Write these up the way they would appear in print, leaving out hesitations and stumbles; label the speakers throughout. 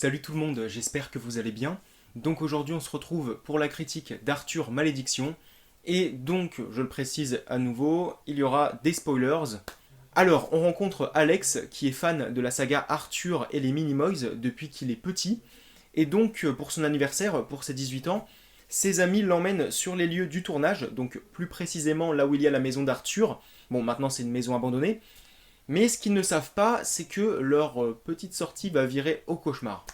Speaker 1: Salut tout le monde, j'espère que vous allez bien. Donc aujourd'hui on se retrouve pour la critique d'Arthur Malédiction. Et donc, je le précise à nouveau, il y aura des spoilers. Alors, on rencontre Alex qui est fan de la saga Arthur et les Minimoys depuis qu'il est petit. Et donc, pour son anniversaire, pour ses 18 ans, ses amis l'emmènent sur les lieux du tournage, donc plus précisément là où il y a la maison d'Arthur. Bon, maintenant c'est une maison abandonnée. Mais ce qu'ils ne savent pas, c'est que leur petite sortie va virer au cauchemar.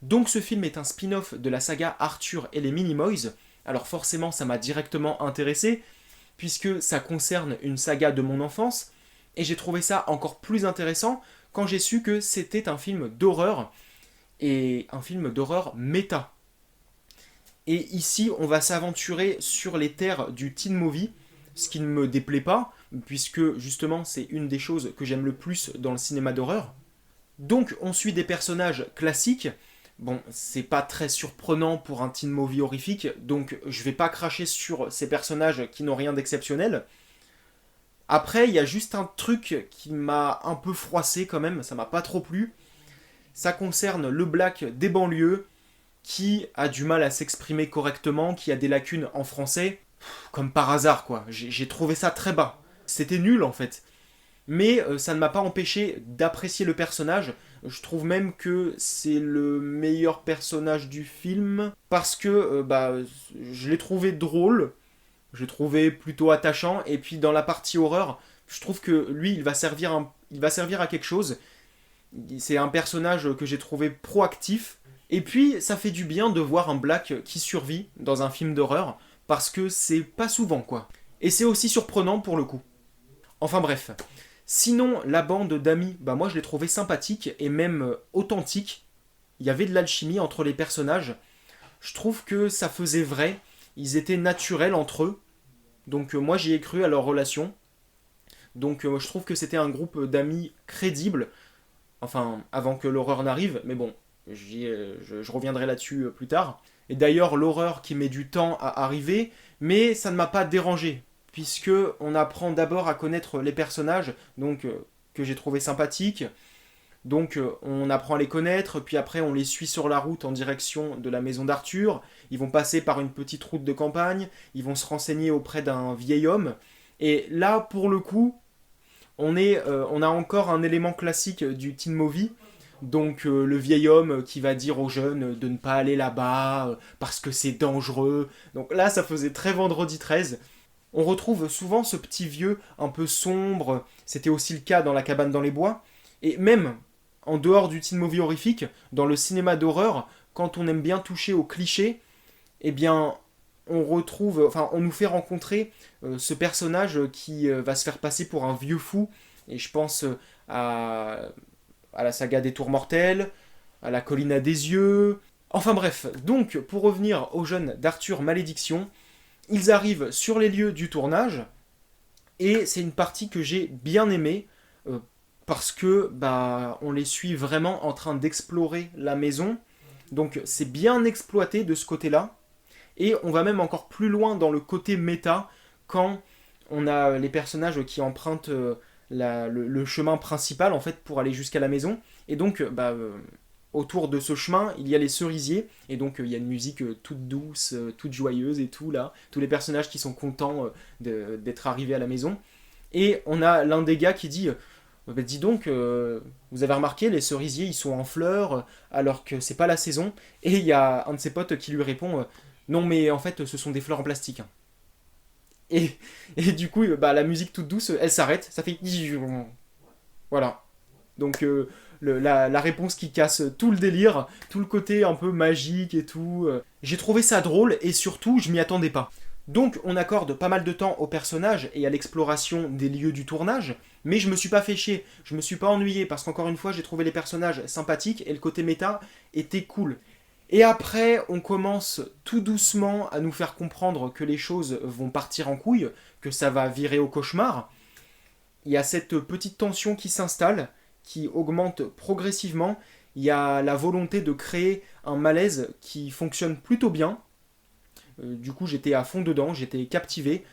Speaker 1: Donc ce film est un spin-off de la saga Arthur et les Minimoys. Alors forcément ça m'a directement intéressé, puisque ça concerne une saga de mon enfance, et j'ai trouvé ça encore plus intéressant quand j'ai su que c'était un film d'horreur, et un film d'horreur méta. Et ici on va s'aventurer sur les terres du teen movie, ce qui ne me déplaît pas, puisque justement c'est une des choses que j'aime le plus dans le cinéma d'horreur. Donc on suit des personnages classiques. Bon, c'est pas très surprenant pour un teen movie horrifique, donc je vais pas cracher sur ces personnages qui n'ont rien d'exceptionnel. Après, il y a juste un truc qui m'a un peu froissé quand même, ça m'a pas trop plu. Ça concerne le black des banlieues, qui a du mal à s'exprimer correctement, qui a des lacunes en français. Comme par hasard, quoi. J'ai trouvé ça très bas. C'était nul, en fait. Mais ça ne m'a pas empêché d'apprécier le personnage. Je trouve même que c'est le meilleur personnage du film parce que je l'ai trouvé drôle, je l'ai trouvé plutôt attachant, et puis dans la partie horreur, je trouve que lui il va servir à quelque chose. C'est un personnage que j'ai trouvé proactif, et puis ça fait du bien de voir un Black qui survit dans un film d'horreur parce que c'est pas souvent quoi. Et c'est aussi surprenant pour le coup. Enfin bref. Sinon, la bande d'amis, moi je l'ai trouvé sympathique et même authentique. Il y avait de l'alchimie entre les personnages. Je trouve que ça faisait vrai. Ils étaient naturels entre eux. Donc moi j'y ai cru à leur relation. Donc je trouve que c'était un groupe d'amis crédible. Enfin, avant que l'horreur n'arrive. Mais bon, je reviendrai là-dessus plus tard. Et d'ailleurs, l'horreur qui met du temps à arriver, mais ça ne m'a pas dérangé puisque on apprend d'abord à connaître les personnages, donc que j'ai trouvé sympathiques. Donc on apprend à les connaître, puis après on les suit sur la route en direction de la maison d'Arthur. Ils vont passer par une petite route de campagne, ils vont se renseigner auprès d'un vieil homme. Et là, pour le coup, on a encore un élément classique du teen movie. Donc le vieil homme qui va dire aux jeunes de ne pas aller là-bas parce que c'est dangereux. Donc là, ça faisait très vendredi 13. On retrouve souvent ce petit vieux un peu sombre, c'était aussi le cas dans La cabane dans les bois, et même en dehors du teen movie horrifique, dans le cinéma d'horreur, quand on aime bien toucher aux clichés, eh bien on nous fait rencontrer ce personnage qui va se faire passer pour un vieux fou, et je pense à la saga des Tours Mortels, à la colline à des yeux, enfin bref, donc pour revenir aux jeunes d'Arthur Malédiction, ils arrivent sur les lieux du tournage et c'est une partie que j'ai bien aimée parce que on les suit vraiment en train d'explorer la maison. Donc c'est bien exploité de ce côté-là et on va même encore plus loin dans le côté méta quand on a les personnages qui empruntent le chemin principal en fait pour aller jusqu'à la maison et donc autour de ce chemin, il y a les cerisiers, et donc il y a une musique toute douce, toute joyeuse et tout, là. Tous les personnages qui sont contents d'être arrivés à la maison. Et on a l'un des gars qui dit dis donc, vous avez remarqué, les cerisiers, ils sont en fleurs, alors que c'est pas la saison. Et il y a un de ses potes qui lui répond non, mais en fait, ce sont des fleurs en plastique. Et, et du coup, la musique toute douce, elle s'arrête, ça fait... Voilà. Donc la réponse qui casse tout le délire, tout le côté un peu magique et tout. J'ai trouvé ça drôle et surtout je m'y attendais pas. Donc on accorde pas mal de temps au personnage et à l'exploration des lieux du tournage, mais je me suis pas fait chier, je me suis pas ennuyé parce qu'encore une fois j'ai trouvé les personnages sympathiques et le côté méta était cool. Et après on commence tout doucement à nous faire comprendre que les choses vont partir en couille, que ça va virer au cauchemar. Il y a cette petite tension qui s'installe, qui augmente progressivement. Il y a la volonté de créer un malaise qui fonctionne plutôt bien. Du coup, j'étais à fond dedans, j'étais captivé.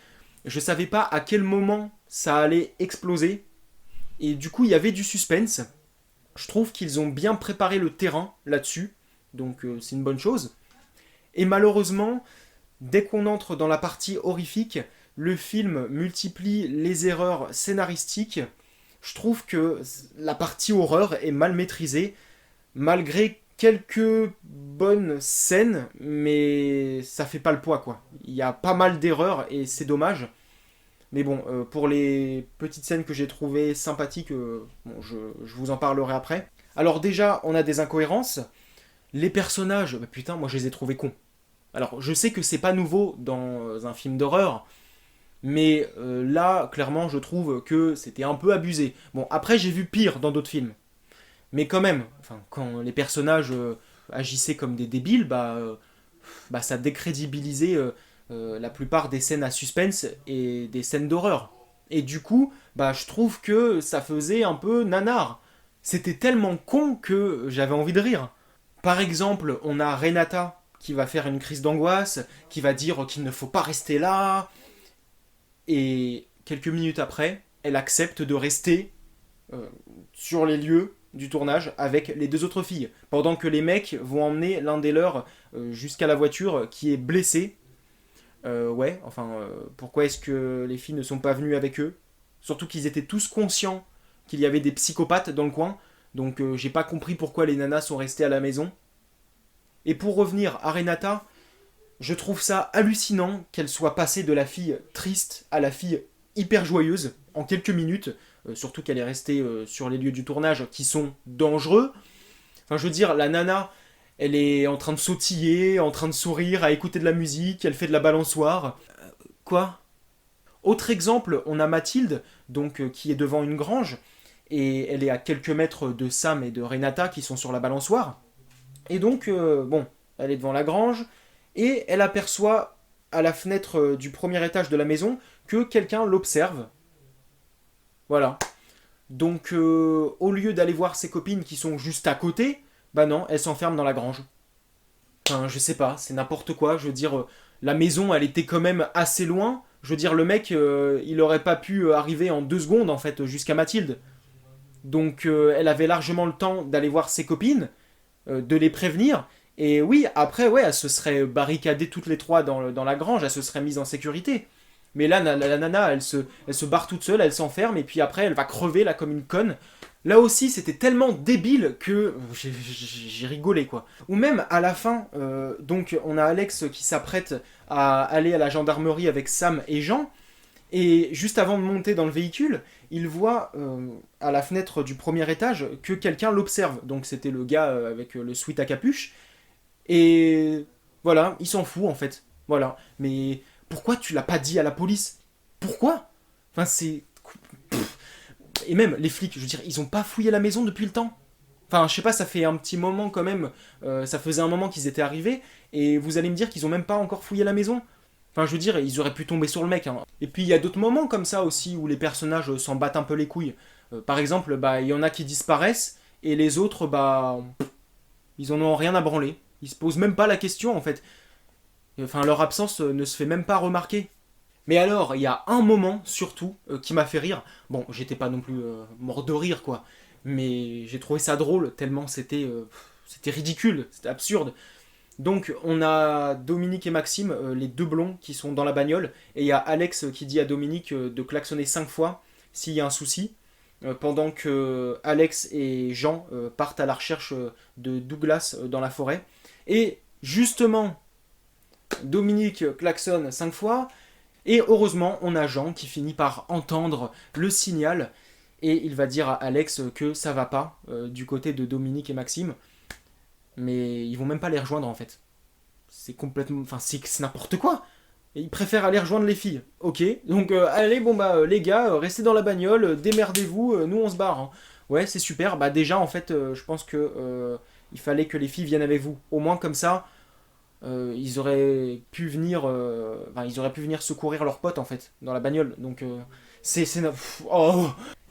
Speaker 1: Je savais pas à quel moment ça allait exploser. Et du coup, il y avait du suspense. Je trouve qu'ils ont bien préparé le terrain là-dessus. donc c'est une bonne chose. Et malheureusement, dès qu'on entre dans la partie horrifique, le film multiplie les erreurs scénaristiques. Je trouve que la partie horreur est mal maîtrisée, malgré quelques bonnes scènes, mais ça fait pas le poids, quoi. Il y a pas mal d'erreurs et c'est dommage. Mais bon, pour les petites scènes que j'ai trouvées sympathiques, bon, je vous en parlerai après. Alors déjà, on a des incohérences. Les personnages, bah putain, moi je les ai trouvés cons. Alors je sais que c'est pas nouveau dans un film d'horreur, mais là, clairement, je trouve que c'était un peu abusé. Bon, après j'ai vu pire dans d'autres films. Mais quand même, enfin, quand les personnages agissaient comme des débiles, bah ça décrédibilisait la plupart des scènes à suspense et des scènes d'horreur. Et du coup, bah je trouve que ça faisait un peu nanar. C'était tellement con que j'avais envie de rire. Par exemple, on a Renata qui va faire une crise d'angoisse, qui va dire qu'il ne faut pas rester là, et quelques minutes après, elle accepte de rester euh, sur les lieux du tournage avec les deux autres filles, pendant que les mecs vont emmener l'un des leurs jusqu'à la voiture qui est blessé. Ouais, enfin, pourquoi est-ce que les filles ne sont pas venues avec eux? Surtout qu'ils étaient tous conscients qu'il y avait des psychopathes dans le coin, donc j'ai pas compris pourquoi les nanas sont restées à la maison. Et pour revenir à Renata, je trouve ça hallucinant qu'elle soit passée de la fille triste à la fille hyper joyeuse en quelques minutes, surtout qu'elle est restée sur les lieux du tournage qui sont dangereux. Enfin, je veux dire, la nana, elle est en train de sautiller, en train de sourire, à écouter de la musique, elle fait de la balançoire. Quoi? Autre exemple, on a Mathilde, donc qui est devant une grange, et elle est à quelques mètres de Sam et de Renata qui sont sur la balançoire. Et donc, bon, elle est devant la grange, et elle aperçoit à la fenêtre du premier étage de la maison que quelqu'un l'observe. Voilà. Donc, au lieu d'aller voir ses copines qui sont juste à côté, bah non, elle s'enferme dans la grange. Enfin, je sais pas, c'est n'importe quoi. Je veux dire, la maison, elle était quand même assez loin. Je veux dire, le mec, il aurait pas pu arriver en 2 secondes, en fait, jusqu'à Mathilde. Donc, elle avait largement le temps d'aller voir ses copines, de les prévenir. Et oui, après, ouais, elle se serait barricadée toutes les trois dans la grange, elle se serait mise en sécurité. Mais là, la nana, elle se barre toute seule, elle s'enferme, et puis après, elle va crever là comme une conne. Là aussi, c'était tellement débile que j'ai rigolé, quoi. Ou même à la fin, donc on a Alex qui s'apprête à aller à la gendarmerie avec Sam et Jean, et juste avant de monter dans le véhicule, il voit à la fenêtre du premier étage que quelqu'un l'observe. Donc c'était le gars avec le sweat à capuche, et voilà, il s'en fout en fait. Voilà. Mais pourquoi tu l'as pas dit à la police? Pourquoi? Enfin, c'est. Et même les flics, je veux dire, ils ont pas fouillé la maison depuis le temps. Enfin, je sais pas, ça fait un petit moment quand même. Ça faisait un moment qu'ils étaient arrivés. Et vous allez me dire qu'ils ont même pas encore fouillé la maison? Enfin, je veux dire, ils auraient pu tomber sur le mec, hein. Et puis il y a d'autres moments comme ça aussi où les personnages s'en battent un peu les couilles. Par exemple, bah, il y en a qui disparaissent. Et les autres, bah. Ils en ont rien à branler. Ils se posent même pas la question en fait. Enfin, leur absence ne se fait même pas remarquer. Mais alors, il y a un moment surtout qui m'a fait rire. Bon, j'étais pas non plus mort de rire quoi, mais j'ai trouvé ça drôle tellement c'était ridicule, c'était absurde. Donc on a Dominique et Maxime, les deux blonds qui sont dans la bagnole, et il y a Alex qui dit à Dominique de klaxonner 5 fois s'il y a un souci, pendant que Alex et Jean partent à la recherche de Douglas dans la forêt. Et justement, Dominique klaxonne 5 fois, et heureusement, on a Jean qui finit par entendre le signal, et il va dire à Alex que ça va pas du côté de Dominique et Maxime, mais ils vont même pas les rejoindre en fait. C'est complètement. Enfin, c'est n'importe quoi! Et ils préfèrent aller rejoindre les filles. Ok, donc allez, bon bah les gars, restez dans la bagnole, démerdez-vous, nous on se barre, hein. Ouais, c'est super. Bah déjà, en fait, je pense que il fallait que les filles viennent avec vous. Au moins comme ça, ils auraient pu venir, enfin, ils auraient pu venir secourir leurs potes en fait dans la bagnole. Donc oh.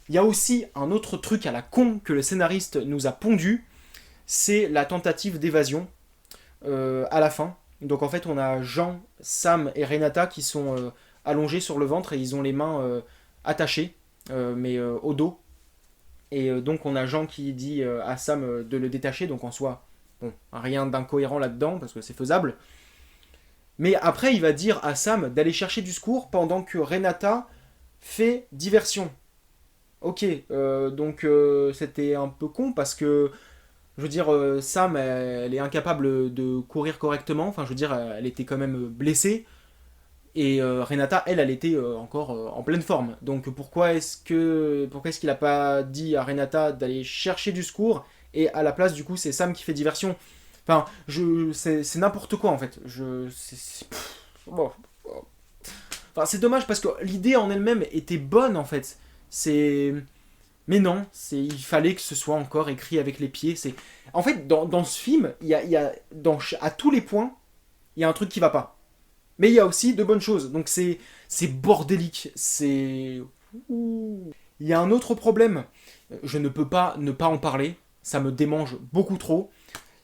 Speaker 1: Il y a aussi un autre truc à la con que le scénariste nous a pondu, c'est la tentative d'évasion à la fin. Donc en fait, on a Jean, Sam et Renata qui sont allongés sur le ventre et ils ont les mains attachées, mais au dos. Et donc on a Jean qui dit à Sam de le détacher, donc en soi, Bon, rien d'incohérent là-dedans, parce que c'est faisable. Mais après, il va dire à Sam d'aller chercher du secours pendant que Renata fait diversion. Ok, donc c'était un peu con parce que, je veux dire, Sam, elle est incapable de courir correctement. Enfin, je veux dire, elle était quand même blessée. Et Renata, elle était encore en pleine forme. Donc pourquoi est-ce qu'il a pas dit à Renata d'aller chercher du secours et à la place, du coup, c'est Sam qui fait diversion. Enfin, c'est n'importe quoi en fait. Bon. Enfin, c'est dommage parce que l'idée en elle-même était bonne en fait. C'est mais non, il fallait que ce soit encore écrit avec les pieds. En fait, dans ce film, à tous les points, il y a un truc qui va pas. Mais il y a aussi de bonnes choses. Donc c'est bordélique. Il y a un autre problème. Je ne peux pas ne pas en parler. Ça me démange beaucoup trop.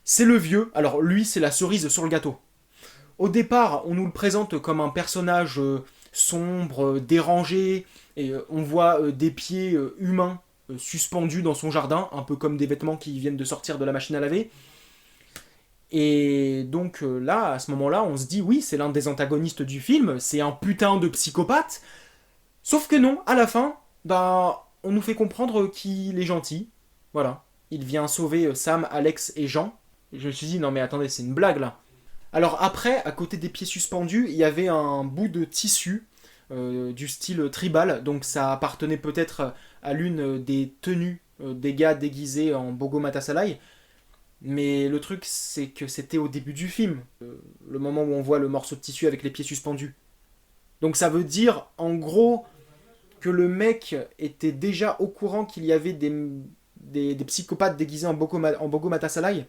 Speaker 1: C'est le vieux. Alors lui, c'est la cerise sur le gâteau. Au départ, on nous le présente comme un personnage sombre, dérangé. Et on voit des pieds humains suspendus dans son jardin, un peu comme des vêtements qui viennent de sortir de la machine à laver. Et donc là, à ce moment-là, on se dit oui, c'est l'un des antagonistes du film, c'est un putain de psychopathe. Sauf que non, à la fin, bah, on nous fait comprendre qu'il est gentil. Voilà. Il vient sauver Sam, Alex et Jean. Je me suis dit non mais attendez, c'est une blague là. Alors après, à côté des pieds suspendus, il y avait un bout de tissu du style tribal, donc ça appartenait peut-être à l'une des tenues des gars déguisés en Bogo Matasalai. Mais le truc, c'est que c'était au début du film, le moment où on voit le morceau de tissu avec les pieds suspendus. Donc ça veut dire, en gros, que le mec était déjà au courant qu'il y avait des psychopathes déguisés en Bogo Matasalai.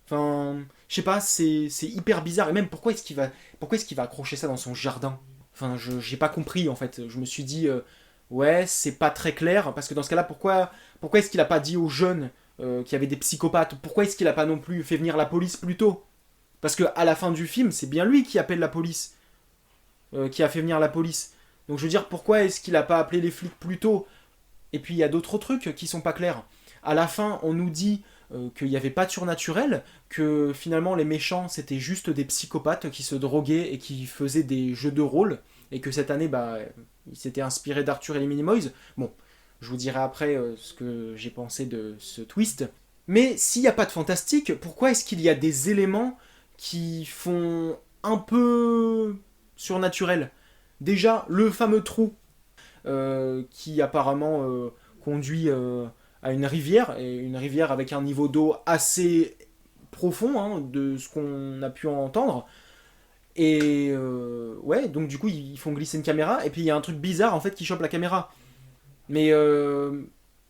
Speaker 1: Enfin, je sais pas, c'est hyper bizarre. Et même, pourquoi est-ce qu'il va accrocher ça dans son jardin? Enfin, j'ai pas compris, en fait. Je me suis dit, ouais, c'est pas très clair, parce que dans ce cas-là, pourquoi est-ce qu'il a pas dit aux jeunes qu'il y avait des psychopathes? Pourquoi est-ce qu'il a pas non plus fait venir la police plus tôt? Parce que à la fin du film, c'est bien lui qui appelle la police, qui a fait venir la police. Donc je veux dire, pourquoi est-ce qu'il a pas appelé les flics plus tôt? Et puis il y a d'autres trucs qui sont pas clairs. À la fin, on nous dit qu'il n'y avait pas de surnaturel, que finalement les méchants c'était juste des psychopathes qui se droguaient et qui faisaient des jeux de rôle, et que cette année, bah, il s'était inspiré d'Arthur et les Minimoys. Bon, je vous dirai après ce que j'ai pensé de ce twist. Mais s'il n'y a pas de fantastique, pourquoi est-ce qu'il y a des éléments qui font un peu surnaturel? Déjà, le fameux trou qui apparemment conduit à une rivière, et une rivière avec un niveau d'eau assez profond, hein, de ce qu'on a pu entendre. Et ouais, donc du coup, ils font glisser une caméra, et puis il y a un truc bizarre en fait qui chope la caméra. Mais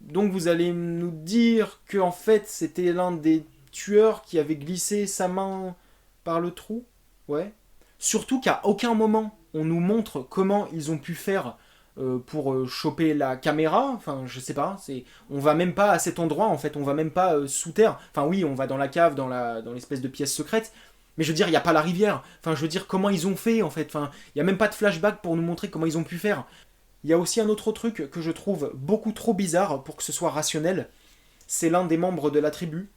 Speaker 1: donc vous allez nous dire que en fait c'était l'un des tueurs qui avait glissé sa main par le trou? Ouais. Surtout qu'à aucun moment on nous montre comment ils ont pu faire pour choper la caméra. Enfin, je sais pas. On va même pas à cet endroit en fait. On va même pas sous terre. Enfin oui, on va dans la cave, dans l'espèce de pièce secrète. Mais je veux dire, il n'y a pas la rivière. Enfin, je veux dire, comment ils ont fait en fait. Enfin, il n'y a même pas de flashback pour nous montrer comment ils ont pu faire. Il y a aussi un autre truc que je trouve beaucoup trop bizarre pour que ce soit rationnel. C'est l'un des membres de la tribu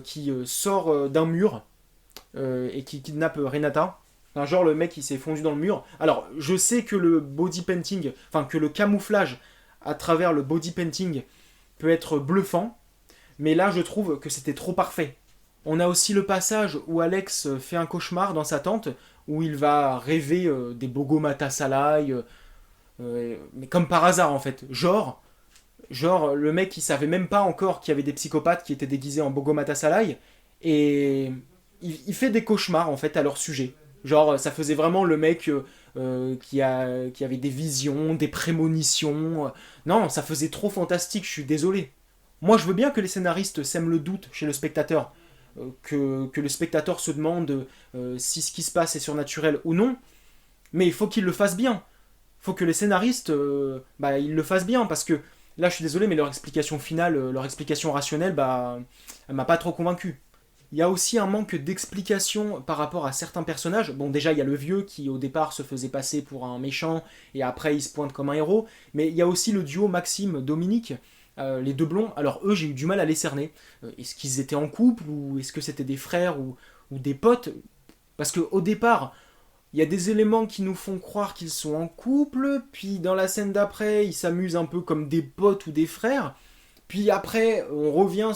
Speaker 1: qui sort d'un mur et qui kidnappe Renata. Enfin, genre le mec il s'est fondu dans le mur. Alors je sais que le body painting, enfin que le camouflage à travers le body painting peut être bluffant, mais là je trouve que c'était trop parfait. On a aussi le passage où Alex fait un cauchemar dans sa tente, où il va rêver des Bogo Matasalai, mais comme par hasard en fait. Genre le mec il savait même pas encore qu'il y avait des psychopathes qui étaient déguisés en Bogo Matasalai, et il fait des cauchemars en fait à leur sujet. Genre ça faisait vraiment le mec qui avait des visions, des prémonitions. Non, ça faisait trop fantastique, je suis désolé. Moi je veux bien que les scénaristes sèment le doute chez le spectateur, que le spectateur se demande si ce qui se passe est surnaturel ou non, mais il faut qu'il le fasse bien. Faut que les scénaristes bah, ils le fassent bien, parce que là je suis désolé mais leur explication finale, leur explication rationnelle, bah elle m'a pas trop convaincu. Il y a aussi un manque d'explication par rapport à certains personnages. Bon, déjà, il y a le vieux qui, au départ, se faisait passer pour un méchant, et après, il se pointe comme un héros. Mais il y a aussi le duo Maxime-Dominique, les deux blonds, alors eux, j'ai eu du mal à les cerner. Est-ce qu'ils étaient en couple, ou est-ce que c'était des frères, ou des potes? Parce qu'au départ, il y a des éléments qui nous font croire qu'ils sont en couple, puis dans la scène d'après, ils s'amusent un peu comme des potes ou des frères, puis après, on revient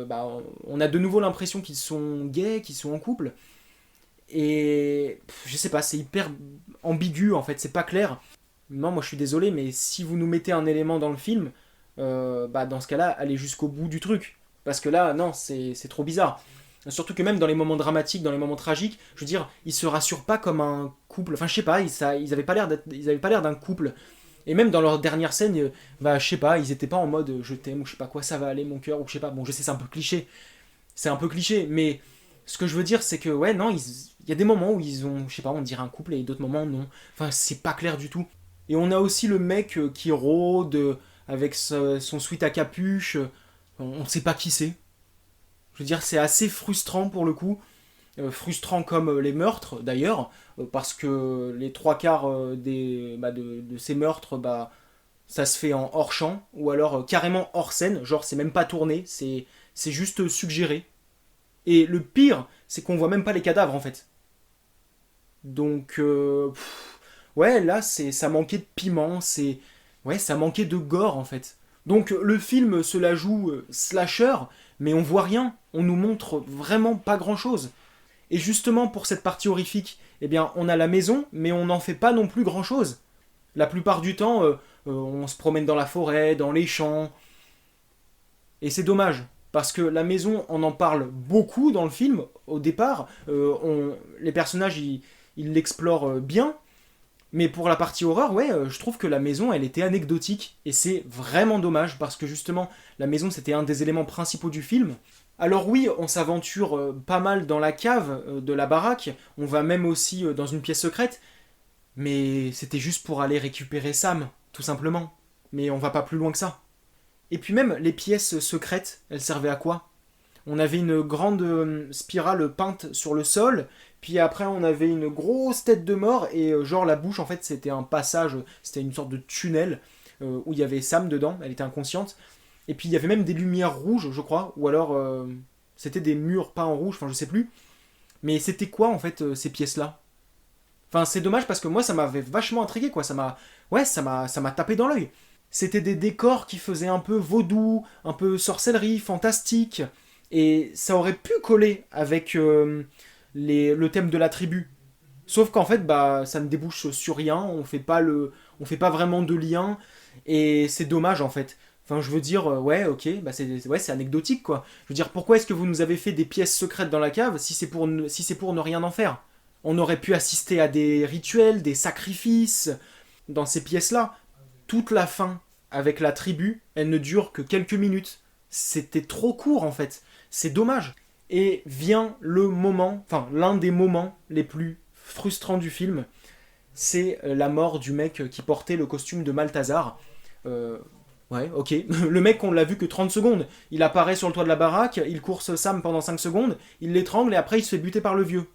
Speaker 1: bah, on a de nouveau l'impression qu'ils sont gays, qu'ils sont en couple, et je sais pas, c'est hyper ambigu en fait, c'est pas clair. Non, moi je suis désolé, mais si vous nous mettez un élément dans le film, bah dans ce cas-là, allez jusqu'au bout du truc. Parce que là, non, c'est trop bizarre. Surtout que même dans les moments dramatiques, dans les moments tragiques, je veux dire, ils se rassurent pas comme un couple. Enfin, je sais pas, ils avaient pas l'air d'un couple. Et même dans leur dernière scène, bah je sais pas, ils étaient pas en mode je t'aime ou je sais pas quoi, ça va aller mon cœur ou je sais pas. Bon, je sais, c'est un peu cliché. C'est un peu cliché, mais ce que je veux dire, c'est que ouais, non, il y a des moments où ils ont, je sais pas, on dirait un couple et d'autres moments non. Enfin, c'est pas clair du tout. Et on a aussi le mec qui rôde avec son sweat à capuche. On sait pas qui c'est. Je veux dire, c'est assez frustrant pour le coup. Frustrant comme les meurtres d'ailleurs, parce que les trois quarts de ces meurtres, bah, ça se fait en hors champ, ou alors carrément hors scène, genre c'est même pas tourné, c'est juste suggéré. Et le pire, c'est qu'on voit même pas les cadavres en fait. Donc, ouais, là, ça manquait de piment, ouais, ça manquait de gore en fait. Donc, le film se la joue slasher, mais on voit rien, on nous montre vraiment pas grand chose. Et justement, pour cette partie horrifique, eh bien, on a la maison, mais on n'en fait pas non plus grand chose. La plupart du temps, on se promène dans la forêt, dans les champs, et c'est dommage. Parce que la maison, on en parle beaucoup dans le film, au départ. Les personnages, ils l'explorent bien. Mais pour la partie horreur, ouais, je trouve que la maison, elle était anecdotique. Et c'est vraiment dommage, parce que justement, la maison, c'était un des éléments principaux du film. Alors oui, on s'aventure pas mal dans la cave de la baraque. On va même aussi dans une pièce secrète. Mais c'était juste pour aller récupérer Sam, tout simplement. Mais on va pas plus loin que ça. Et puis même, les pièces secrètes, elles servaient à quoi? On avait une grande spirale peinte sur le sol, puis après on avait une grosse tête de mort, et genre la bouche, en fait, c'était un passage, c'était une sorte de tunnel, où il y avait Sam dedans, elle était inconsciente. Et puis il y avait même des lumières rouges, je crois, ou alors c'était des murs peints en rouge, enfin je sais plus. Mais c'était quoi, en fait, ces pièces-là? Enfin, c'est dommage parce que moi, ça m'avait vachement intrigué, quoi. Ouais, ça m'a tapé dans l'œil. C'était des décors qui faisaient un peu vaudou, un peu sorcellerie, fantastique. Et ça aurait pu coller avec le thème de la tribu. Sauf qu'en fait, bah, ça ne débouche sur rien. On fait pas vraiment de lien. Et c'est dommage, en fait. Enfin, je veux dire, ouais, ok, bah ouais, c'est anecdotique, quoi. Je veux dire, pourquoi est-ce que vous nous avez fait des pièces secrètes dans la cave si c'est pour ne rien en faire? On aurait pu assister à des rituels, des sacrifices dans ces pièces-là. Toute la fin avec la tribu, elle ne dure que quelques minutes. C'était trop court en fait. C'est dommage. Et vient le moment, enfin l'un des moments les plus frustrants du film, c'est la mort du mec qui portait le costume de Malthazar. Ouais, ok. Le mec, on l'a vu que 30 secondes. Il apparaît sur le toit de la baraque, il course Sam pendant 5 secondes, il l'étrangle et après il se fait buter par le vieux.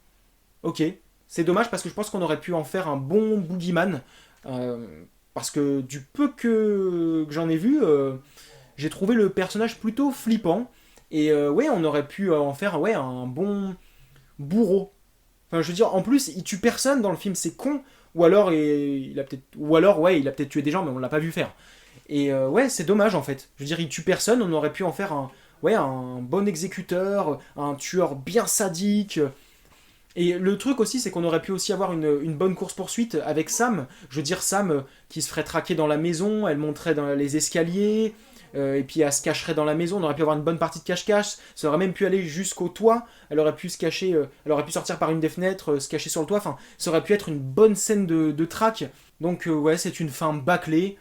Speaker 1: Ok. C'est dommage parce que je pense qu'on aurait pu en faire un bon boogeyman. Euh, Parce que du peu que j'en ai vu, j'ai trouvé le personnage plutôt flippant. Et ouais, on aurait pu en faire ouais, un bon bourreau. Enfin, je veux dire, en plus, il tue personne dans le film, c'est con. Ou alors, ouais, il a peut-être tué des gens, mais on l'a pas vu faire. Et ouais, c'est dommage en fait. Je veux dire, il tue personne, on aurait pu en faire ouais, un bon exécuteur, un tueur bien sadique. Et le truc aussi, c'est qu'on aurait pu aussi avoir une bonne course-poursuite avec Sam. Je veux dire, Sam qui se ferait traquer dans la maison, elle monterait dans les escaliers, et puis elle se cacherait dans la maison. On aurait pu avoir une bonne partie de cache-cache. Ça aurait même pu aller jusqu'au toit. Elle aurait pu se cacher, elle aurait pu sortir par une des fenêtres, se cacher sur le toit. Enfin, ça aurait pu être une bonne scène de traque. Donc, ouais, c'est une fin bâclée.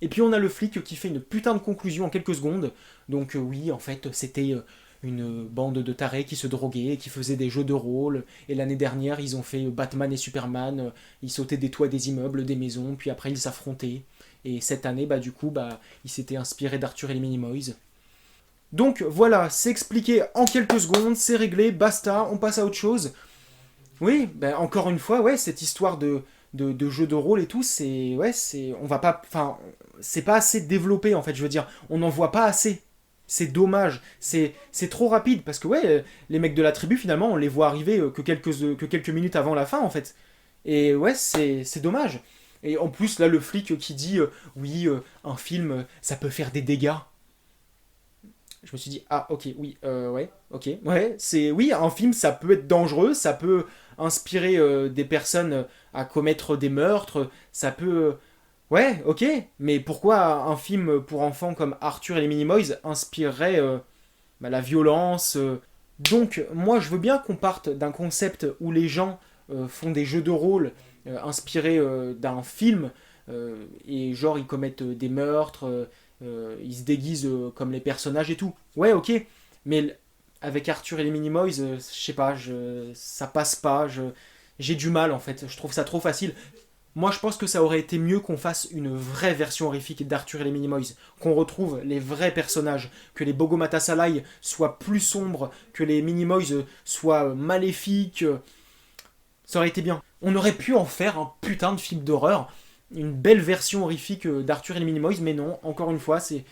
Speaker 1: Et puis on a le flic qui fait une putain de conclusion en quelques secondes. Donc, oui, en fait, c'était une bande de tarés qui se droguaient et qui faisaient des jeux de rôle. Et l'année dernière, ils ont fait Batman et Superman. Ils sautaient des toits des immeubles, des maisons, puis après ils s'affrontaient. Et cette année, bah du coup, bah ils s'étaient inspirés d'Arthur et les Minimoys. Donc voilà, c'est expliqué en quelques secondes, c'est réglé, basta, on passe à autre chose. Oui, bah encore une fois, ouais, cette histoire de jeux de rôle et tout, on va pas, enfin, c'est pas assez développé en fait, je veux dire, on n'en voit pas assez. C'est dommage, c'est trop rapide parce que les mecs de la tribu finalement on les voit arriver que quelques minutes avant la fin en fait. Et ouais, c'est dommage. Et en plus là le flic qui dit oui un film ça peut faire des dégâts. Je me suis dit ah ok oui ouais ok ouais c'est oui un film ça peut être dangereux, ça peut inspirer des personnes à commettre des meurtres, ça peut ouais, ok, mais pourquoi un film pour enfants comme Arthur et les Minimoys inspirerait la violence Donc, moi, je veux bien qu'on parte d'un concept où les gens font des jeux de rôle inspirés d'un film, et genre ils commettent des meurtres, ils se déguisent comme les personnages et tout. Ouais, ok, mais avec Arthur et les Minimoys, je sais pas, ça passe pas, j'ai du mal en fait, je trouve ça trop facile. Moi, je pense que ça aurait été mieux qu'on fasse une vraie version horrifique d'Arthur et les Minimoys, qu'on retrouve les vrais personnages, que les Bogomata-Salai soient plus sombres, que les Minimoys soient maléfiques. Ça aurait été bien. On aurait pu en faire un putain de film d'horreur, une belle version horrifique d'Arthur et les Minimoys, mais non, encore une fois, c'est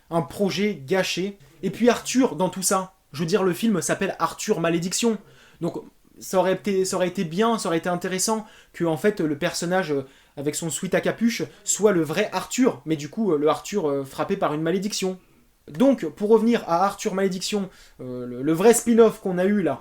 Speaker 1: un projet gâché. Et puis Arthur, dans tout ça, je veux dire, le film s'appelle Arthur Malédiction. Donc ça aurait été bien, ça aurait été intéressant que en fait le personnage avec son sweat à capuche soit le vrai Arthur, mais du coup le Arthur frappé par une malédiction. Donc pour revenir à Arthur Malédiction, le vrai spin-off qu'on a eu là,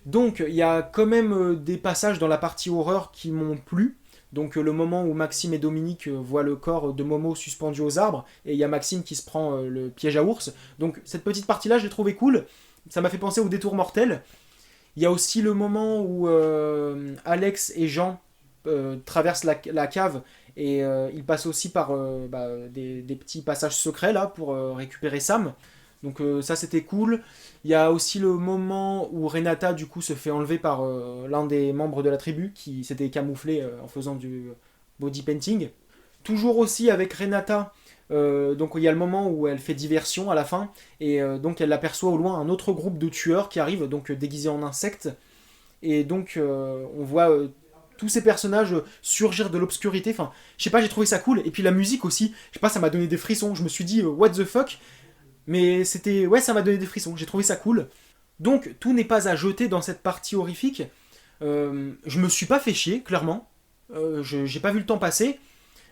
Speaker 1: donc il y a quand même des passages dans la partie horreur qui m'ont plu. Donc le moment où Maxime et Dominique voient le corps de Momo suspendu aux arbres, et il y a Maxime qui se prend le piège à ours. Donc cette petite partie-là, je l'ai trouvée cool. Ça m'a fait penser au détour mortel. Il y a aussi le moment où Alex et Jean traversent la cave et ils passent aussi par des petits passages secrets là pour récupérer Sam. Donc ça c'était cool. Il y a aussi le moment où Renata du coup se fait enlever par l'un des membres de la tribu qui s'était camouflé en faisant du body painting. Toujours aussi avec Renata, donc il y a le moment où elle fait diversion à la fin et donc elle aperçoit au loin un autre groupe de tueurs qui arrivent donc déguisés en insectes et donc on voit tous ces personnages surgir de l'obscurité. Enfin, je sais pas, j'ai trouvé ça cool. Et puis la musique aussi, je sais pas, ça m'a donné des frissons. Je me suis dit what the fuck, mais c'était ouais, ça m'a donné des frissons. J'ai trouvé ça cool. Donc tout n'est pas à jeter dans cette partie horrifique. Je me suis pas fait chier, clairement. J'ai pas vu le temps passer.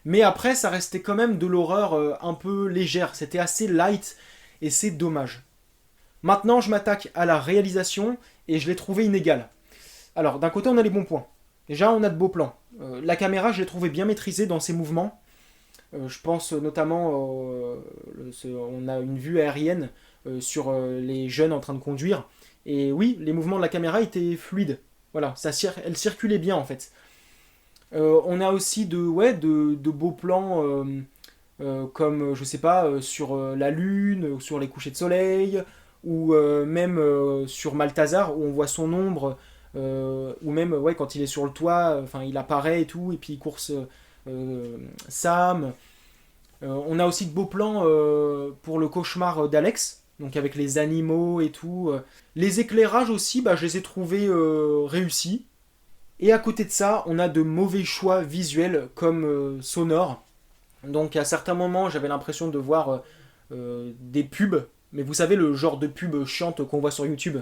Speaker 1: Mais après, ça restait quand même de l'horreur un peu légère. C'était assez light et c'est dommage. Maintenant, je m'attaque à la réalisation et je l'ai trouvé inégale. Alors, d'un côté, on a les bons points. Déjà, on a de beaux plans. La caméra, je l'ai trouvé bien maîtrisée dans ses mouvements. Je pense notamment, on a une vue aérienne sur les jeunes en train de conduire. Et oui, les mouvements de la caméra étaient fluides. Voilà, elle circulait bien en fait. On a aussi de beaux plans comme, je sais pas, sur la lune, sur les couchers de soleil, ou même sur Malthazar, où on voit son ombre, ou même quand il est sur le toit, enfin il apparaît et tout, et puis il course Sam. On a aussi de beaux plans pour le cauchemar d'Alex, donc avec les animaux et tout. Les éclairages aussi, je les ai trouvés réussis. Et à côté de ça, on a de mauvais choix visuels comme sonores. Donc à certains moments, j'avais l'impression de voir des pubs, mais vous savez le genre de pub chiante qu'on voit sur YouTube.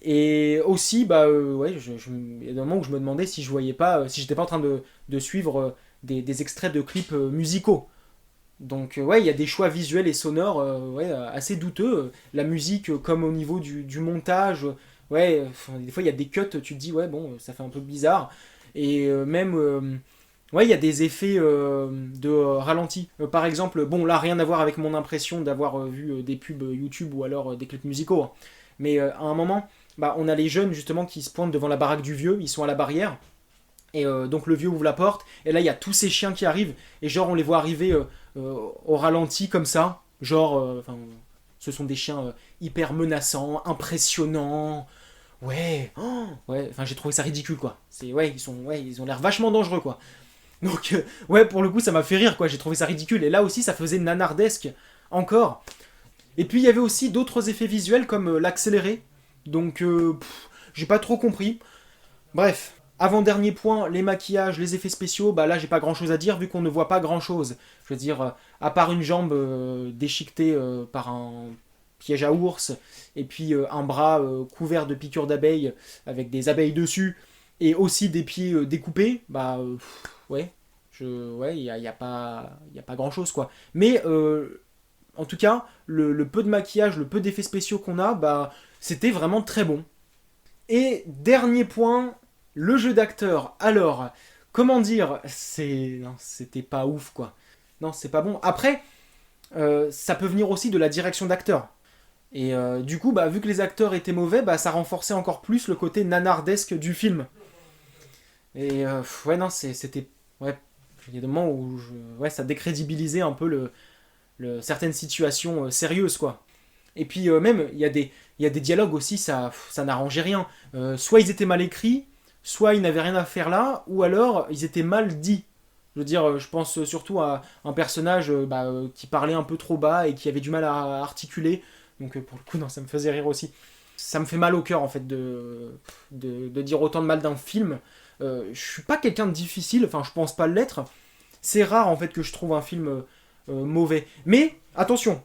Speaker 1: Et aussi, il y a des moments où je me demandais si je voyais pas, si j'étais pas en train de suivre des extraits de clips musicaux. Donc il y a des choix visuels et sonores assez douteux. La musique, comme au niveau du montage, des fois il y a des cuts, tu te dis ça fait un peu bizarre. Et il y a des effets de ralenti. Par exemple, bon là rien à voir avec mon impression d'avoir vu des pubs YouTube ou alors des clips musicaux. Hein. Mais à un moment, on a les jeunes justement qui se pointent devant la baraque du vieux, ils sont à la barrière. Et donc le vieux ouvre la porte, et là il y a tous ces chiens qui arrivent, et genre on les voit arriver au ralenti comme ça, genre, ce sont des chiens hyper menaçants, impressionnants, j'ai trouvé ça ridicule quoi. Ils ont l'air vachement dangereux quoi. Donc pour le coup ça m'a fait rire quoi, j'ai trouvé ça ridicule, et là aussi ça faisait nanardesque encore. Et puis il y avait aussi d'autres effets visuels comme l'accéléré, donc j'ai pas trop compris. Bref. Avant-dernier point, les maquillages, les effets spéciaux, bah là j'ai pas grand chose à dire vu qu'on ne voit pas grand chose. Je veux dire, à part une jambe déchiquetée par un piège à ours, et puis un bras couvert de piqûres d'abeilles avec des abeilles dessus, et aussi des pieds découpés, bah ouais, ouais, y a pas grand chose quoi. Mais en tout cas, le peu de maquillage, le peu d'effets spéciaux qu'on a, bah c'était vraiment très bon. Et dernier point, le jeu d'acteur. Alors, comment dire, non, c'était pas ouf quoi. Non, c'est pas bon. Après, ça peut venir aussi de la direction d'acteur. Et du coup, bah, vu que les acteurs étaient mauvais, bah, ça renforçait encore plus le côté nanardesque du film. Et ouais, non, c'était. Ouais, il y a des moments où ouais, ça décrédibilisait un peu certaines situations sérieuses, quoi. Et puis même, il y a des dialogues aussi, ça n'arrangeait rien. Soit ils étaient mal écrits, soit ils n'avaient rien à faire là, ou alors ils étaient mal dits. Je veux dire, je pense surtout à un personnage qui parlait un peu trop bas et qui avait du mal à articuler. Donc pour le coup, non, ça me faisait rire aussi. Ça me fait mal au cœur en fait de dire autant de mal d'un film. Je suis pas quelqu'un de difficile, enfin je pense pas l'être. C'est rare en fait que je trouve un film mauvais. Mais attention,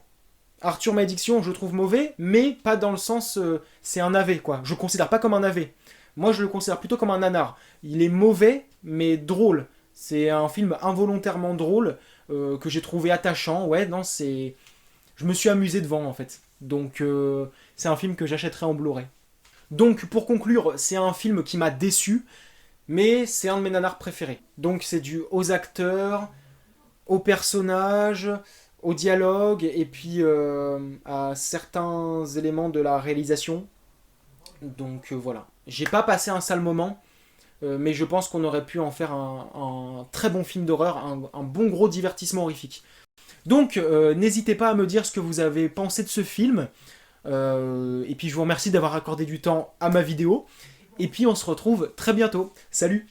Speaker 1: Arthur Malédiction, je le trouve mauvais, mais pas dans le sens c'est un navet quoi. Je le considère pas comme un navet. Moi je le considère plutôt comme un nanar. Il est mauvais, mais drôle. C'est un film involontairement drôle que j'ai trouvé attachant. Ouais, non, c'est. Je me suis amusé devant en fait. Donc c'est un film que j'achèterai en Blu-ray. Donc pour conclure, c'est un film qui m'a déçu, mais c'est un de mes nanars préférés. Donc c'est dû aux acteurs, aux personnages, au dialogue et puis à certains éléments de la réalisation. Donc voilà. J'ai pas passé un sale moment, mais je pense qu'on aurait pu en faire un très bon film d'horreur, un bon gros divertissement horrifique. Donc n'hésitez pas à me dire ce que vous avez pensé de ce film. Et puis je vous remercie d'avoir accordé du temps à ma vidéo. Et puis on se retrouve très bientôt. Salut!